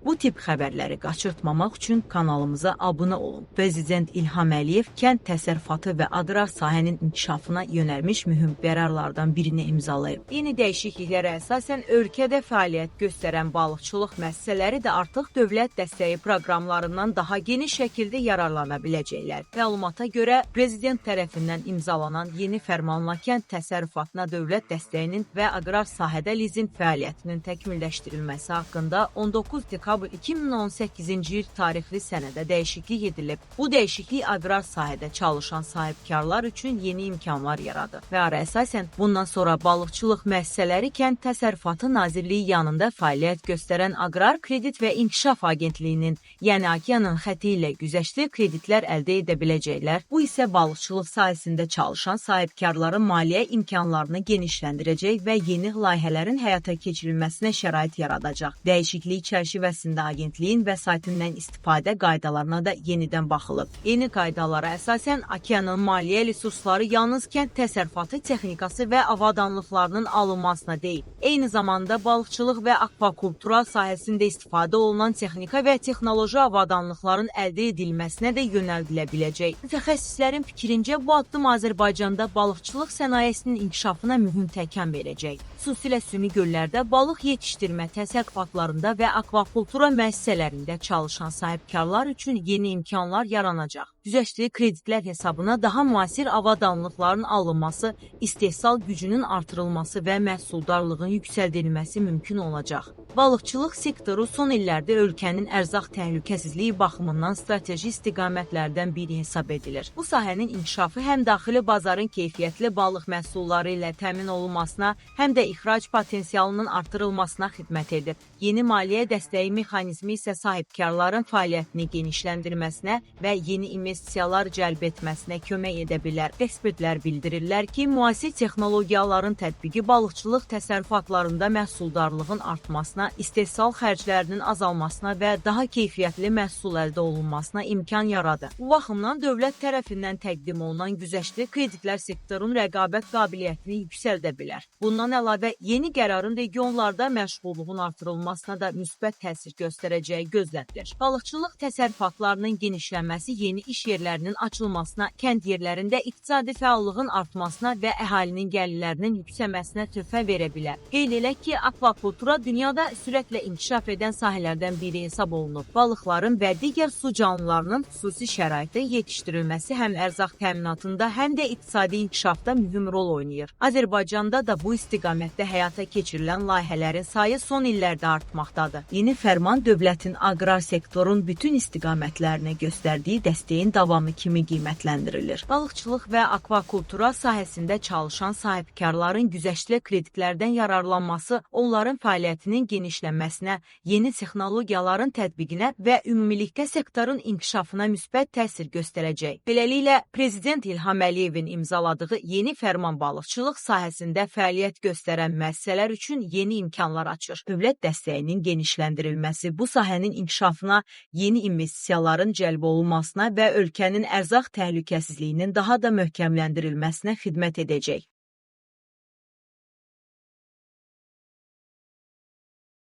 Bu tip xəbərləri qaçırtmamaq üçün kanalımıza abunə olun. Prezident İlham Əliyev kənd təsərrüfatı və aqrar sahənin inkişafına yönəlmiş mühüm qərarlardan birini imzalayıb. Yeni dəyişikliklərə əsasən ölkədə fəaliyyət göstərən balıqçılıq müəssisələri də artıq dövlət dəstəyi proqramlarından daha geniş şəkildə yararlana biləcəklər. Məlumata görə Prezident tərəfindən imzalanan yeni fərmanla kənd təsərrüfatına dövlət dəstəyinin və aqrar sahədə lizin fəaliyyətinin təkmilləşdirilməsi haqqında 19 dekabr 2018-ci il tarixli sənədə dəyişiklik edilib. Bu dəyişiklik aqrar sahədə çalışan sahibkarlar üçün yeni imkanlar yaradır və ara əsasən bundan sonra balıqçılıq müəssisələri Kənd Təsərrüfatı Nazirliyi yanında fəaliyyət göstərən Aqrar Kredit və İnkişaf Agentliyinin, yəni AKİA'nın xətti ilə güzəştli kreditlər əldə edə biləcəklər. Bu isə balıqçılıq sahəsində çalışan sahibkarların maliyyə imkanlarını genişləndirəcək və yeni layihələrin həyata keçirilməsinə şərait yaradacaq. Dəyişiklik çərçivəsində agentliyin vəsaitindən istifadə qaydalarına da yenidən baxılıb. Yeni qaydalara əsasən AKİA'nın maliyyə resursları yalnız kənd təsərrüfatı texnikası və avadanlıqlarının alınmasına deyil, eyni zamanda balıqçılıq və akvakultura sahəsində istifadə olunan texnika və texnoloji avadanlıqların əldə edilməsinə də yönəldilə biləcək. Mütəxəssislərin fikrincə bu addım Azərbaycanda balıqçılıq sənayesinin inkişafına mühüm təkan verəcək. Xüsusilə süni göllərdə balıq yetişdirmə təsərrüfatlarında və akvakultura müəssisələrində çalışan sahibkarlar üçün yeni imkanlar yaranacaq. Güzəştli kreditlər hesabına daha müasir avadanlıqların alınması, istehsal gücünün artırılması və məhsuldarlığın yüksəldilməsi mümkün olacaq. Balıqçılıq sektoru son illərdə ölkənin ərzaq təhlükəsizliyi baxımından strateji istiqamətlərdən biri hesab edilir. Bu sahənin inkişafı həm daxili bazarın keyfiyyətli balıq məhsulları ilə təmin olunmasına, həm də ixrac potensialının artırılmasına xidmət edir. Yeni maliyyə dəstəyi mexanizmi isə sahibkarların fəaliyyətini genişləndirməsinə və yeni investisiyalar cəlb etməsinə kömək edə bilər. Ekspertlər bildirirlər ki, müasir texnologiyaların tətbiqi balıqçılıq təsərrüfatlarında məhsuldarlığın artmasına, istehsal xərclərinin azalmasına və daha keyfiyyətli məhsul əldə olunmasına imkan yaradır. Bu baxımdan dövlət tərəfindən təqdim olunan güzəştli kreditlər sektorun rəqabət qabiliyyətini yüksəldə bilər. Bundan əlavə, yeni qərarın regionlarda məşğulluğun artırılmasına da müsbət təsir göstərəcəyi gözlənilir. Balıqçılıq təsərrüfatlarının genişlənməsi yeni iş yerlərinin açılmasına, kənd yerlərində iqtisadi fəallığın artmasına və əhalinin gəlirlərinin yüksəlməsinə töhfə verə bilər. Qeyd edək ki, akvakultura dünyada sürətlə inkişaf edən sahələrdən biri hesab olunub. Balıqların və digər su canlılarının xüsusi şəraitdə yetişdirilməsi həm ərzaq təminatında, həm də iqtisadi inkişafda mühüm rol oynayır. Azərbaycanda da bu istiqamətdə həyata keçirilən layihələrin sayı son illərdə artmaqdadır. Yeni fərman dövlətin aqrar sektorun bütün istiqamətlərinə göstərdiyi dəstəyin davamı kimi qiymətləndirilir. Balıqçılıq və akvakultura sahəsində çalışan sahibkarların güzəştli kreditlərdən yararlanması onların fəaliyyətinin genişlənməsinə, yeni texnologiyaların tətbiqinə və ümumilikdə sektorun inkişafına müsbət təsir göstərəcək. Beləliklə, Prezident İlham Əliyevin imzaladığı yeni fərman balıqçılıq sahəsində fəaliyyət göstərən müəssisələr üçün yeni imkanlar açır. Dövlət dəstəyinin genişləndirilməsi bu sahənin inkişafına, yeni investisiyaların cəlb olunmasına və ölkənin ərzaq təhlükəsizliyinin daha da möhkəmləndirilməsinə xidmət edəcək.